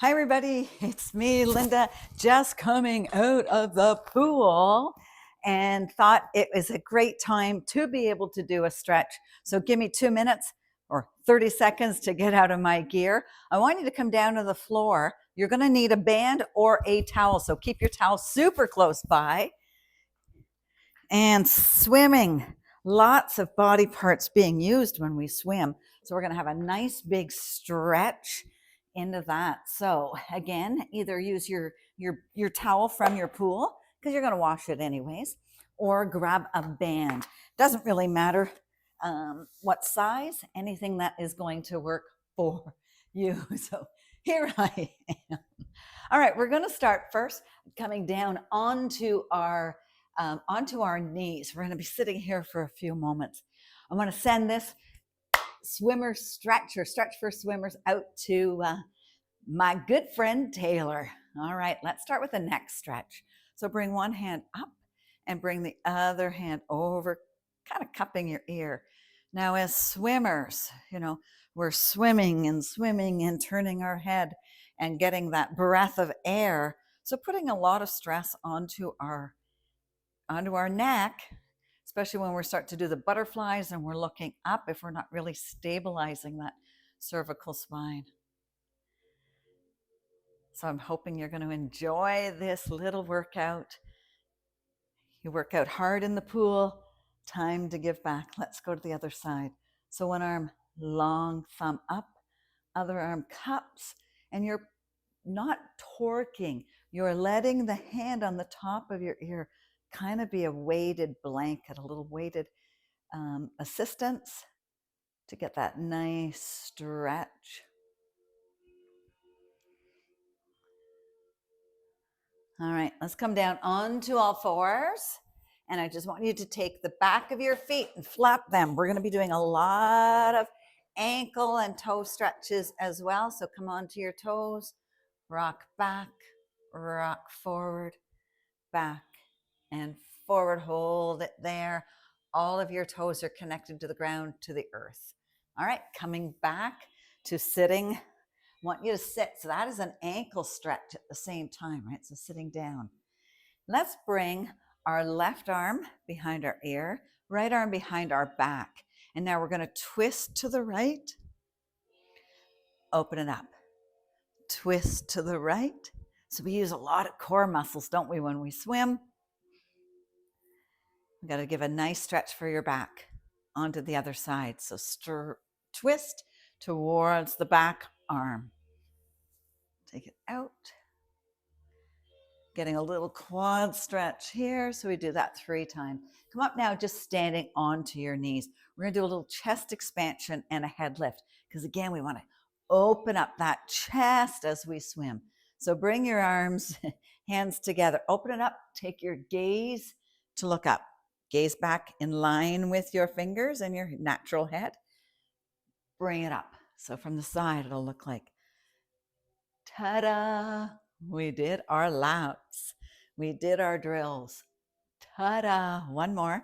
Hi, everybody. It's me, Linda, just coming out of the pool and thought it was a great time to be able to do a stretch. So give me 2 minutes or 30 seconds to get out of my gear. I want you to come down to the floor. You're going to need a band or a towel. So keep your towel super close by. And swimming, lots of body parts being used when we swim. So we're going to have a nice big stretch into that. So again, either use your towel from your pool because you're going to wash it anyways, or grab a band. Doesn't really matter what size, anything that is going to work for you. So here I am. All right, we're going to start first coming down onto our knees. We're going to be sitting here for a few moments. I want to send this swimmer stretch or stretch for swimmers out to my good friend Taylor. All right, let's start with the neck stretch. So bring one hand up and bring the other hand over, kind of cupping your ear. Now, as swimmers, we're swimming and turning our head and getting that breath of air. So putting a lot of stress onto our neck, especially when we start to do the butterflies and we're looking up if we're not really stabilizing that cervical spine. So I'm hoping you're going to enjoy this little workout. You work out hard in the pool, time to give back. Let's go to the other side. So one arm long, thumb up, other arm cups, and you're not torquing. You're letting the hand on the top of your ear kind of be a weighted blanket, a little weighted assistance to get that nice stretch. All right, let's come down onto all fours. And I just want you to take the back of your feet and flap them. We're going to be doing a lot of ankle and toe stretches as well. So come onto your toes, rock back, rock forward, back and forward. Hold it there. All of your toes are connected to the ground, to the earth. All right, coming back to sitting. I want you to sit. So that is an ankle stretch at the same time, right? So sitting down. Let's bring our left arm behind our ear, right arm behind our back. And now we're going to twist to the right, open it up, twist to the right. So we use a lot of core muscles, don't we, when we swim? We got to give a nice stretch for your back onto the other side. So twist towards the back arm. Take it out. Getting a little quad stretch here. So we do that 3 times. Come up now, just standing onto your knees. We're going to do a little chest expansion and a head lift. Because again, we want to open up that chest as we swim. So bring your arms, hands together. Open it up. Take your gaze to look up. Gaze back in line with your fingers and your natural head. Bring it up. So from the side, it'll look like, ta-da, we did our laps. We did our drills. Ta-da, one more.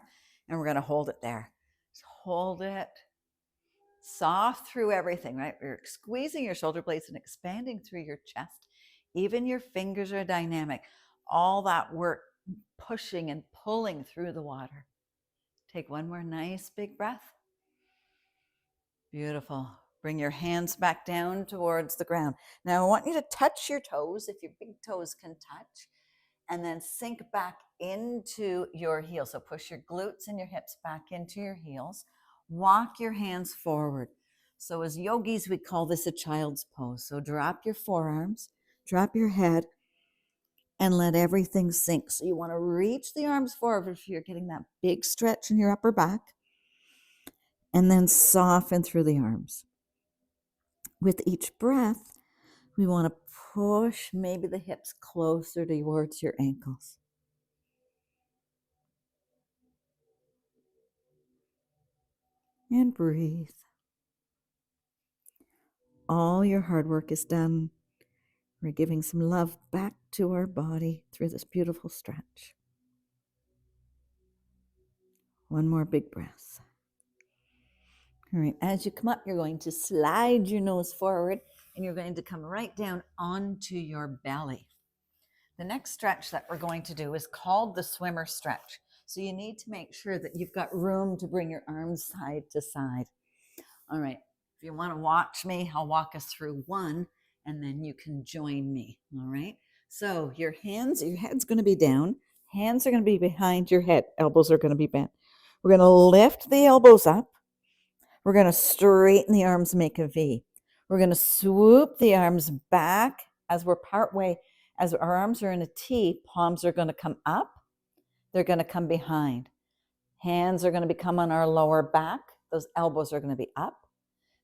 And we're going to hold it there. Just hold it. Soft through everything, right? You're squeezing your shoulder blades and expanding through your chest. Even your fingers are dynamic. All that work pushing and pulling through the water. Take one more nice big breath. Beautiful. Bring your hands back down towards the ground. Now I want you to touch your toes, if your big toes can touch, and then sink back into your heels. So push your glutes and your hips back into your heels. Walk your hands forward. So as yogis, we call this a child's pose. So drop your forearms, drop your head, and let everything sink. So you want to reach the arms forward if you're getting that big stretch in your upper back, and then soften through the arms. With each breath, we want to push maybe the hips closer towards your ankles. And breathe. All your hard work is done. We're giving some love back to our body through this beautiful stretch. One more big breath. All right, as you come up, you're going to slide your nose forward and you're going to come right down onto your belly. The next stretch that we're going to do is called the swimmer stretch. So you need to make sure that you've got room to bring your arms side to side. All right, if you want to watch me, I'll walk us through one, and then you can join me. All right, so your head's going to be down, hands are going to be behind your head, elbows are going to be bent. We're going to lift the elbows up. We're going to straighten the arms, make a V. We're going to swoop the arms back as we're partway, as our arms are in a T, palms are going to come up. They're going to come behind. Hands are going to become on our lower back. Those elbows are going to be up.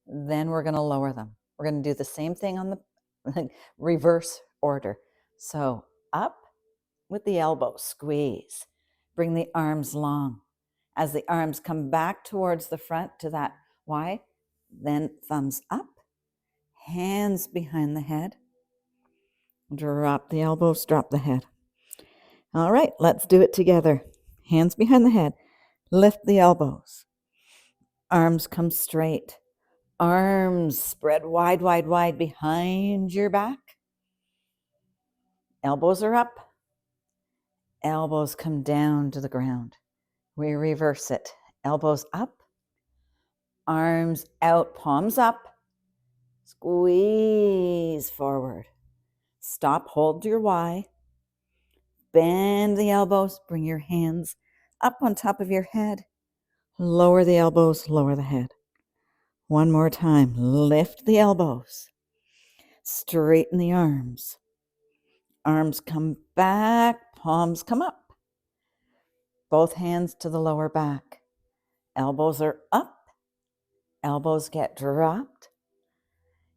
Then we're going to lower them. We're going to do the same thing on the reverse order. So up with the elbows, squeeze. Bring the arms long. As the arms come back towards the front to that Y, then thumbs up, hands behind the head. Drop the elbows, drop the head. All right, let's do it together. Hands behind the head. Lift the elbows. Arms come straight. Arms spread wide, wide, wide behind your back. Elbows are up. Elbows come down to the ground. We reverse it. Elbows up. Arms out, palms up. Squeeze forward. Stop, hold your Y. Bend the elbows. Bring your hands up on top of your head. Lower the elbows, lower the head. One more time. Lift the elbows. Straighten the arms. Arms come back, palms come up. Both hands to the lower back. Elbows are up. Elbows get dropped.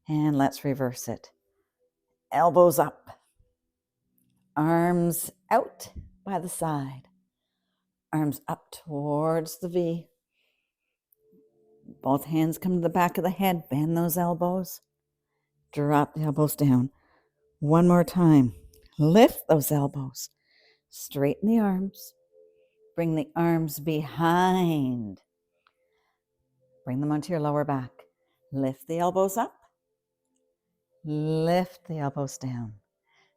And let's reverse it. Elbows up. Arms out by the side. Arms up towards the V. Both hands come to the back of the head. Bend those elbows. Drop the elbows down. One more time. Lift those elbows. Straighten the arms. Bring the arms behind. Bring them onto your lower back. Lift the elbows up. Lift the elbows down.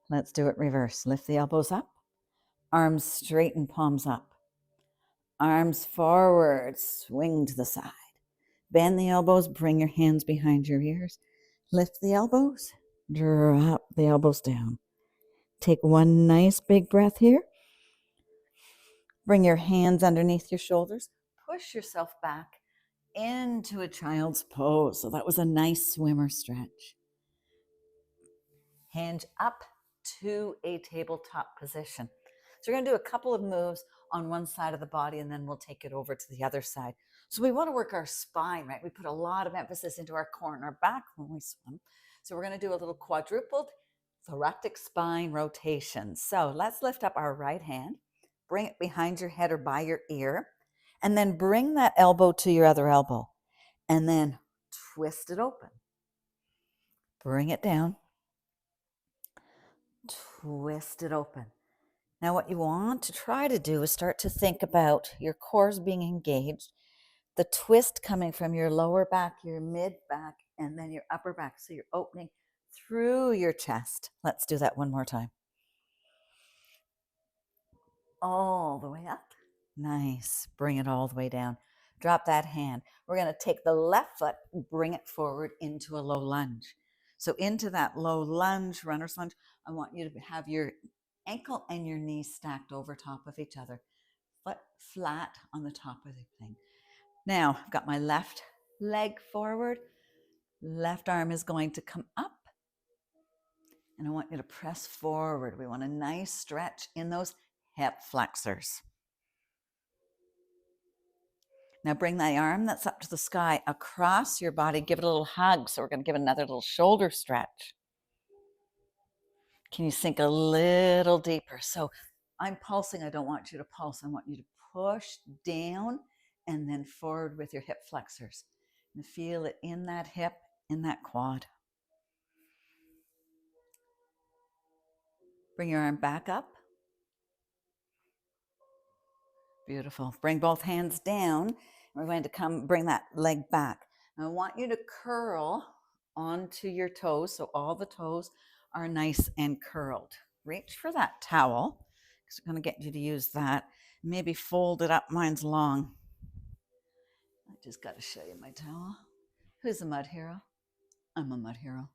Let's do it reverse. Lift the elbows up. Arms straighten, palms up. Arms forward, swing to the side. Bend the elbows, bring your hands behind your ears. Lift the elbows, drop the elbows down. Take one nice big breath here. Bring your hands underneath your shoulders. Push yourself back into a child's pose. So that was a nice swimmer stretch. Hinge up to a tabletop position. So we're going to do a couple of moves on one side of the body, and then we'll take it over to the other side. So we want to work our spine, right? We put a lot of emphasis into our core and our back when we swim. So we're going to do a little quadrupled thoracic spine rotation. So let's lift up our right hand, bring it behind your head or by your ear, and then bring that elbow to your other elbow, and then twist it open. Bring it down. Twist it open. Now, what you want to try to do is start to think about your cores being engaged, the twist coming from your lower back, your mid back, and then your upper back. So you're opening through your chest. Let's do that one more time. All the way up. Nice. Bring it all the way down. Drop that hand. We're going to take the left foot, bring it forward into a low lunge. So into that low lunge, runner's lunge, I want you to have your ankle and your knees stacked over top of each other. Foot flat on the top of the thing. Now, I've got my left leg forward. Left arm is going to come up. And I want you to press forward. We want a nice stretch in those hip flexors. Now bring that arm that's up to the sky across your body. Give it a little hug. So we're going to give another little shoulder stretch. Can you sink a little deeper? So I'm pulsing. I don't want you to pulse. I want you to push down and then forward with your hip flexors. And feel it in that hip, in that quad. Bring your arm back up. Beautiful. Bring both hands down. We're going to bring that leg back. I want you to curl onto your toes. So all the toes are nice and curled. Reach for that towel because we're going to get you to use that. Maybe fold it up. Mine's long. I just got to show you my towel. Who's a mud hero? I'm a mud hero.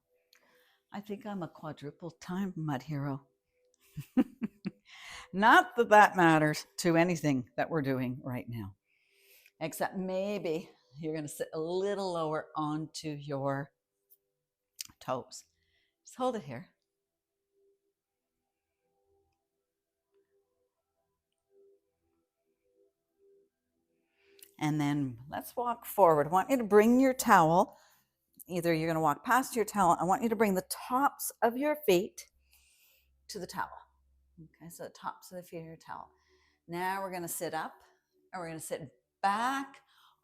I think I'm a quadruple time mud hero. Not that that matters to anything that we're doing right now, except maybe you're going to sit a little lower onto your toes. Just hold it here. And then let's walk forward. I want you to bring your towel. Either you're going to walk past your towel. I want you to bring the tops of your feet to the towel. Okay, so the tops of the feet of your towel. Now we're going to sit up and we're going to sit back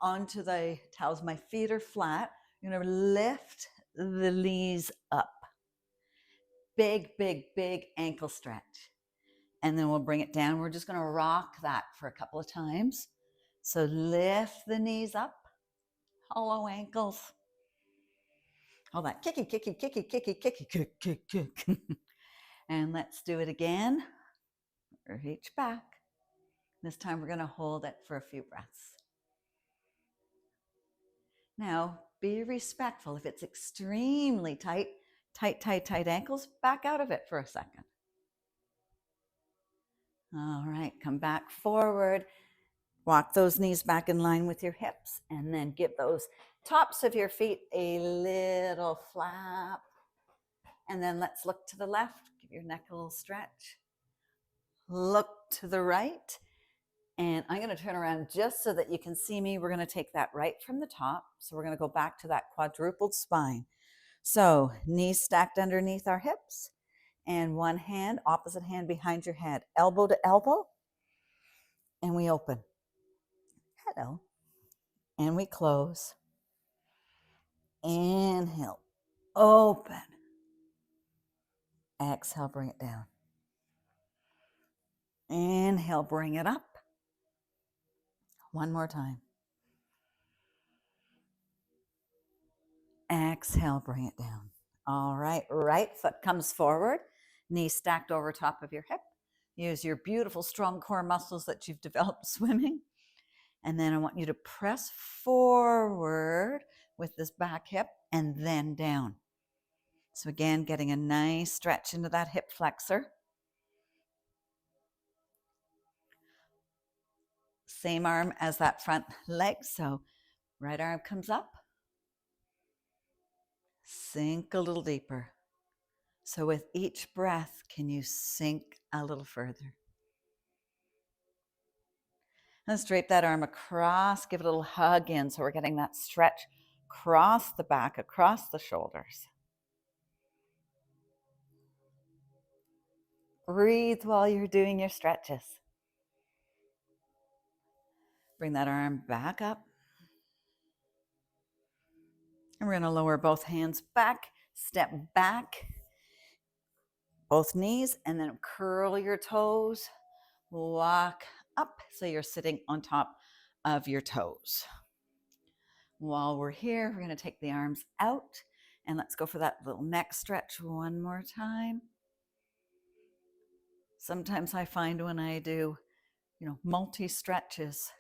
onto the towels. My feet are flat. You're going to lift the knees up. Big, big, big ankle stretch. And then we'll bring it down. We're just going to rock that for a couple of times. So lift the knees up, hollow ankles. All that kicky, kicky, kicky, kicky, kicky, kick, kick, kick. And let's do it again. Reach back. This time we're going to hold it for a few breaths. Now, be respectful. If it's extremely tight, tight ankles, back out of it for a second. All right, come back forward. Walk those knees back in line with your hips, and then give those tops of your feet a little flap. And then let's look to the left. Give your neck a little stretch. Look to the right. And I'm going to turn around just so that you can see me. We're going to take that right from the top. So we're going to go back to that quadrupled spine. So knees stacked underneath our hips and one hand, opposite hand behind your head, elbow to elbow. And we open. Hello. And we close. Inhale, open. Exhale, bring it down. Inhale, bring it up. One more time. Exhale, bring it down. All right, right foot comes forward, knee stacked over top of your hip. Use your beautiful strong core muscles that you've developed swimming. And then I want you to press forward with this back hip and then down. So again, getting a nice stretch into that hip flexor. Same arm as that front leg. So right arm comes up. Sink a little deeper. So with each breath, can you sink a little further? Let's drape that arm across, give it a little hug in so we're getting that stretch across the back, across the shoulders. Breathe while you're doing your stretches. Bring that arm back up. And we're going to lower both hands back, step back, both knees, and then curl your toes. Walk up so you're sitting on top of your toes. While we're here, we're going to take the arms out and let's go for that little neck stretch one more time. Sometimes I find when I do, multi-stretches,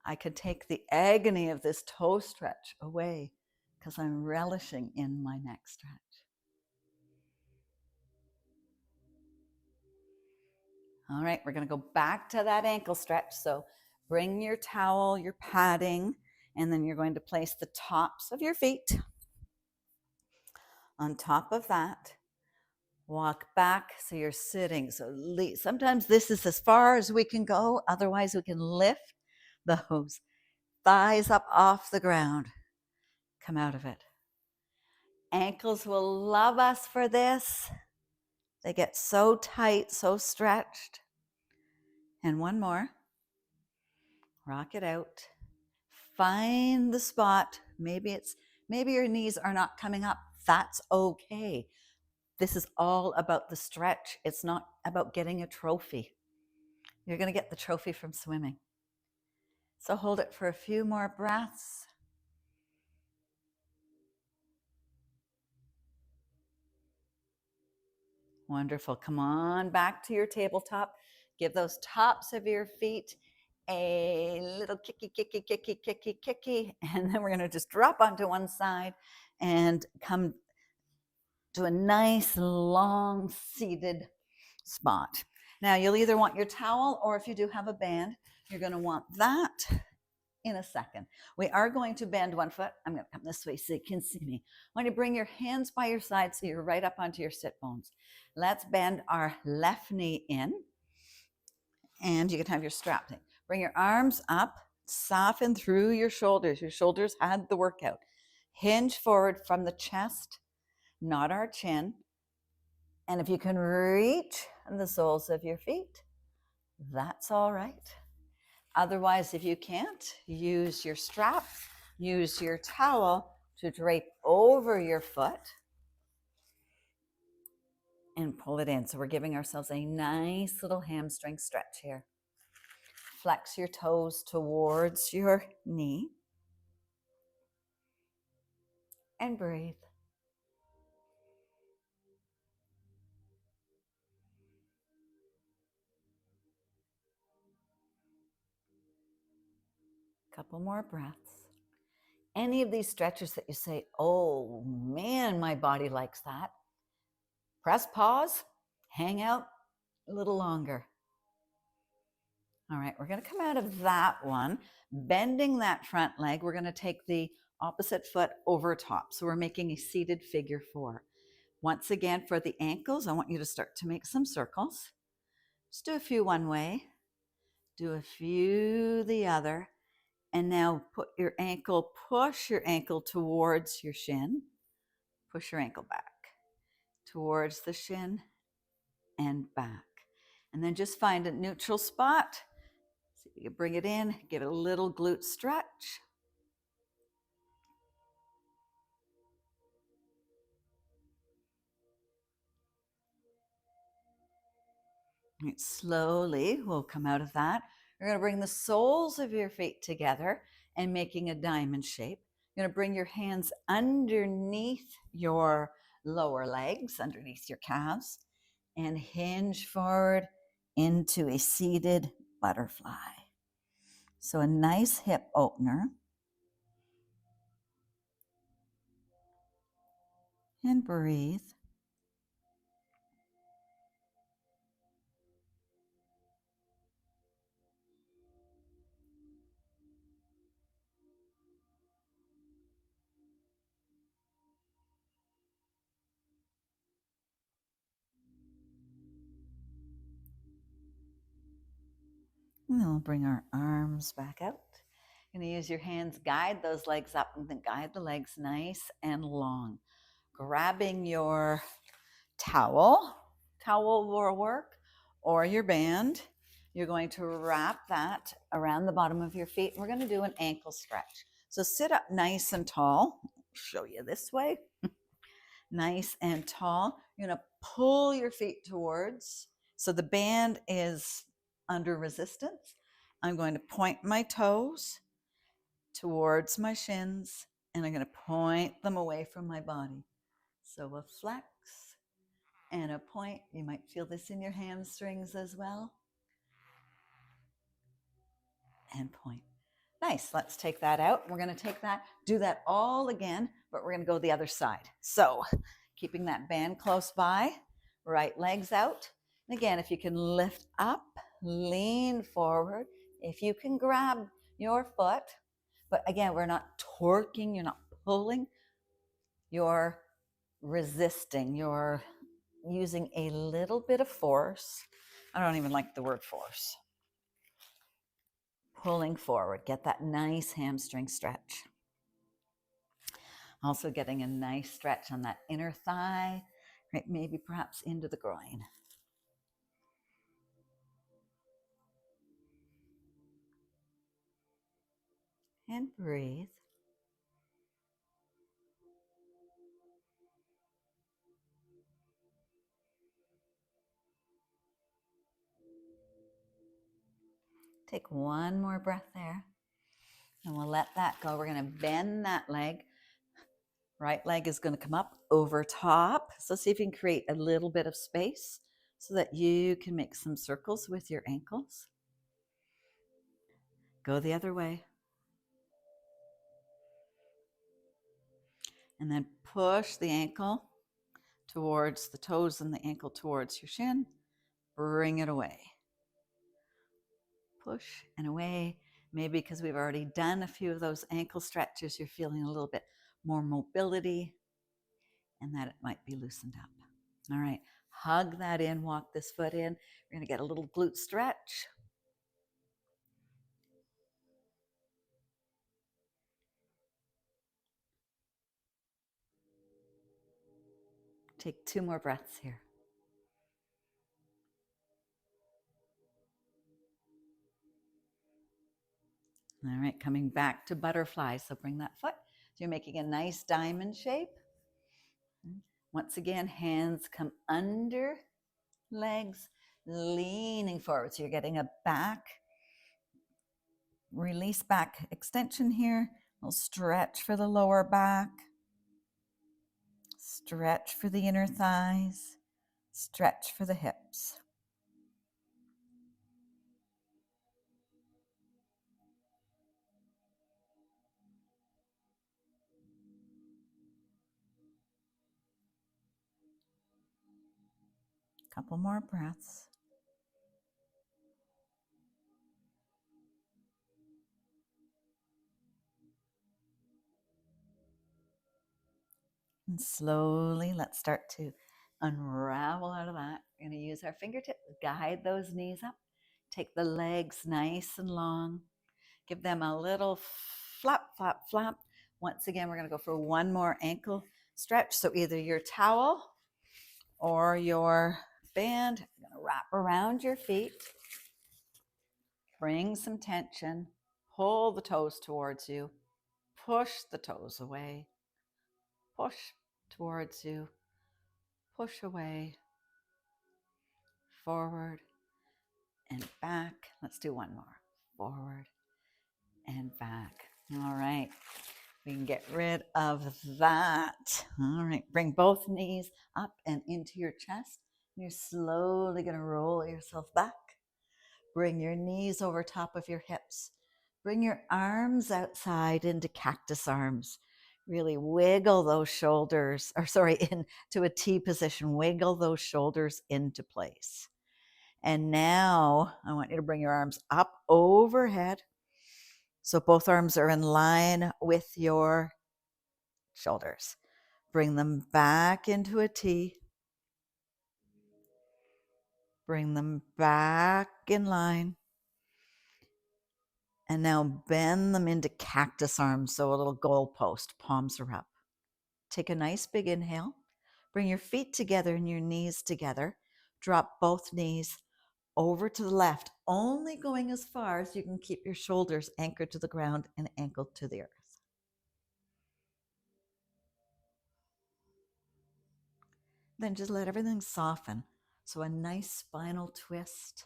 I could take the agony of this toe stretch away because I'm relishing in my neck stretch. All right, we're going to go back to that ankle stretch. So bring your towel, your padding, and then you're going to place the tops of your feet on top of that. Walk back so you're sitting. So sometimes this is as far as we can go. Otherwise, we can lift those thighs up off the ground. Come out of it. Ankles will love us for this. They get so tight, so stretched. And one more. Rock it out. Find the spot. Maybe your knees are not coming up. That's okay. This is all about the stretch. It's not about getting a trophy. You're going to get the trophy from swimming. So hold it for a few more breaths. Wonderful. Come on back to your tabletop. Give those tops of your feet a little kicky, kicky, kicky, kicky, kicky. And then we're going to just drop onto one side and come to a nice long seated spot. Now you'll either want your towel, or if you do have a band, you're going to want that in a second. We are going to bend one foot. I'm going to come this way so you can see me. I want you to bring your hands by your side so you're right up onto your sit bones. Let's bend our left knee in, and you can have your strap thing. Bring your arms up, soften through your shoulders. Your shoulders had the workout. Hinge forward from the chest, not our chin. And if you can reach the soles of your feet, that's all right. Otherwise, if you can't, use your strap, use your towel to drape over your foot and pull it in. So we're giving ourselves a nice little hamstring stretch here. Flex your toes towards your knee and breathe. Couple more breaths. Any of these stretches that you say, oh man, my body likes that, press pause, hang out a little longer. All right, we're going to come out of that one, bending that front leg. We're going to take the opposite foot over top. So we're making a seated figure four. Once again, for the ankles, I want you to start to make some circles. Just do a few one way, do a few the other, and now push your ankle towards your shin. Push your ankle back towards the shin and back. And then just find a neutral spot. So you bring it in, give it a little glute stretch. Right, slowly, we'll come out of that. You're going to bring the soles of your feet together and making a diamond shape. You're going to bring your hands underneath your lower legs, underneath your calves, and hinge forward into a seated butterfly. So a nice hip opener. And breathe. And then we'll bring our arms back out. You're going to use your hands, guide those legs up, and then guide the legs nice and long. Grabbing your towel will work, or your band. You're going to wrap that around the bottom of your feet. And we're going to do an ankle stretch. So sit up nice and tall. I'll show you this way. Nice and tall. You're going to pull your feet towards. So the band is under resistance. I'm going to point my toes towards my shins, and I'm going to point them away from my body. So a flex and a point. You might feel this in your hamstrings as well. And point. Nice. Let's take that out. We're going to do that all again, but we're going to go the other side. So keeping that band close by, right legs out. And again, if you can lift up, lean forward. If you can grab your foot, but again, we're not torquing, you're not pulling, you're resisting, you're using a little bit of force. I don't even like the word force. Pulling forward, get that nice hamstring stretch. Also getting a nice stretch on that inner thigh, right? Maybe perhaps into the groin. And breathe. Take one more breath there, and we'll let that go. We're going to bend that leg. Right leg is going to come up over top. So see if you can create a little bit of space so that you can make some circles with your ankles. Go the other way. And then push the ankle towards the toes and the ankle towards your shin. Bring it away. Push and away. Maybe because we've already done a few of those ankle stretches, you're feeling a little bit more mobility and that it might be loosened up. All right, hug that in, walk this foot in. We're going to get a little glute stretch. Take 2 more breaths here. All right, coming back to butterfly. So bring that foot. So you're making a nice diamond shape. Once again, hands come under legs, leaning forward. So you're getting a back, release back extension here. A little stretch for the lower back. Stretch for the inner thighs. Stretch for the hips. Couple more breaths. And slowly, let's start to unravel out of that. We're going to use our fingertips, guide those knees up. Take the legs nice and long. Give them a little flap, flap, flap. Once again, we're going to go for one more ankle stretch. So either your towel or your band, you're going to wrap around your feet. Bring some tension. Pull the toes towards you. Push the toes away. Push towards you. Push away. Forward and back. Let's do one more. Forward and back. All right. We can get rid of that. All right. Bring both knees up and into your chest. You're slowly going to roll yourself back. Bring your knees over top of your hips. Bring your arms outside into cactus arms. Really wiggle those shoulders, into a T position. Wiggle those shoulders into place. And now I want you to bring your arms up overhead. So both arms are in line with your shoulders. Bring them back into a T. Bring them back in line. And now bend them into cactus arms. So a little goalpost, palms are up. Take a nice big inhale. Bring your feet together and your knees together. Drop both knees over to the left, only going as far as you can keep your shoulders anchored to the ground and ankled to the earth. Then just let everything soften. So a nice spinal twist.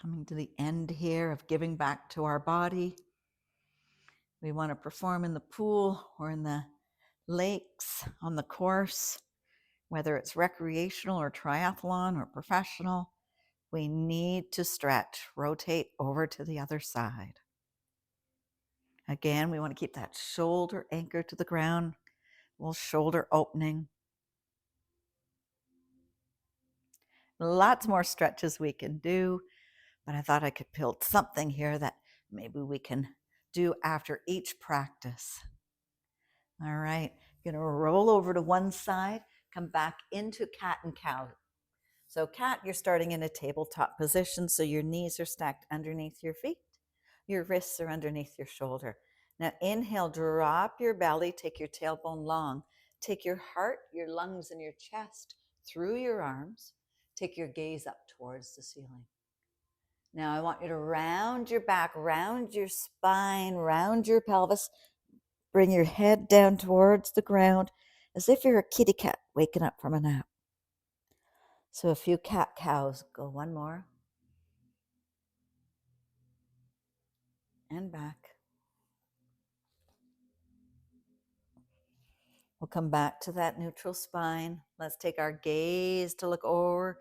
Coming to the end here of giving back to our body. We want to perform in the pool or in the lakes, on the course, whether it's recreational or triathlon or professional. We need to stretch, rotate over to the other side. Again, we want to keep that shoulder anchored to the ground, a little shoulder opening. Lots more stretches we can do, but I thought I could build something here that maybe we can do after each practice. All right, you're going to roll over to one side, come back into cat and cow. So cat, you're starting in a tabletop position, so your knees are stacked underneath your feet. Your wrists are underneath your shoulder. Now inhale, drop your belly, take your tailbone long. Take your heart, your lungs, and your chest through your arms. Take your gaze up towards the ceiling. Now I want you to round your back, round your spine, round your pelvis. Bring your head down towards the ground as if you're a kitty cat waking up from a nap. So a few cat cows. Go one more. And back. We'll come back to that neutral spine. Let's take our gaze to look over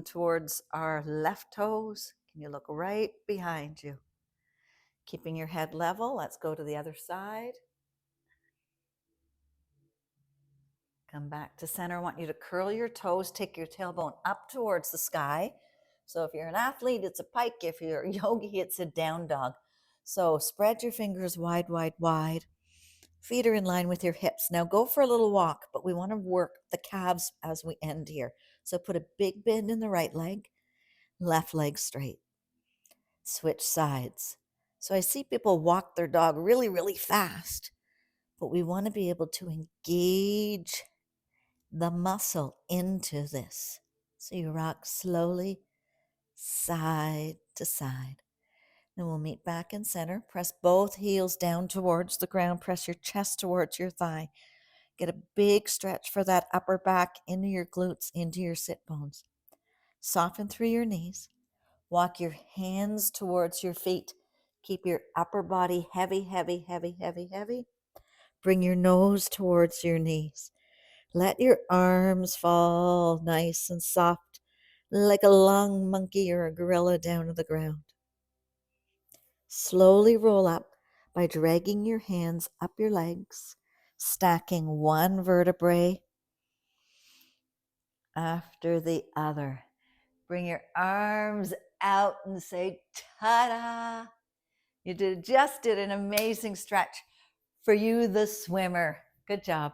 towards our left toes. Can you look right behind you? Keeping your head level. Let's go to the other side. Come back to center. I want you to curl your toes. Take your tailbone up towards the sky. So if you're an athlete, it's a pike. If you're a yogi, it's a down dog. So spread your fingers wide, wide, wide. Feet are in line with your hips. Now go for a little walk, but we want to work the calves as we end here. So put a big bend in the right leg, left leg straight. Switch sides. So I see people walk their dog really, really fast, but we want to be able to engage the muscle into this. So you rock slowly, side to side. Then we'll meet back in center. Press both heels down towards the ground. Press your chest towards your thigh. Get a big stretch for that upper back into your glutes, into your sit bones. Soften through your knees. Walk your hands towards your feet. Keep your upper body heavy, heavy, heavy, heavy, heavy. Bring your nose towards your knees. Let your arms fall nice and soft, like a long monkey or a gorilla down to the ground. Slowly roll up by dragging your hands up your legs, stacking one vertebrae after the other. Bring your arms out and say, ta-da! You just did an amazing stretch for you, the swimmer. Good job.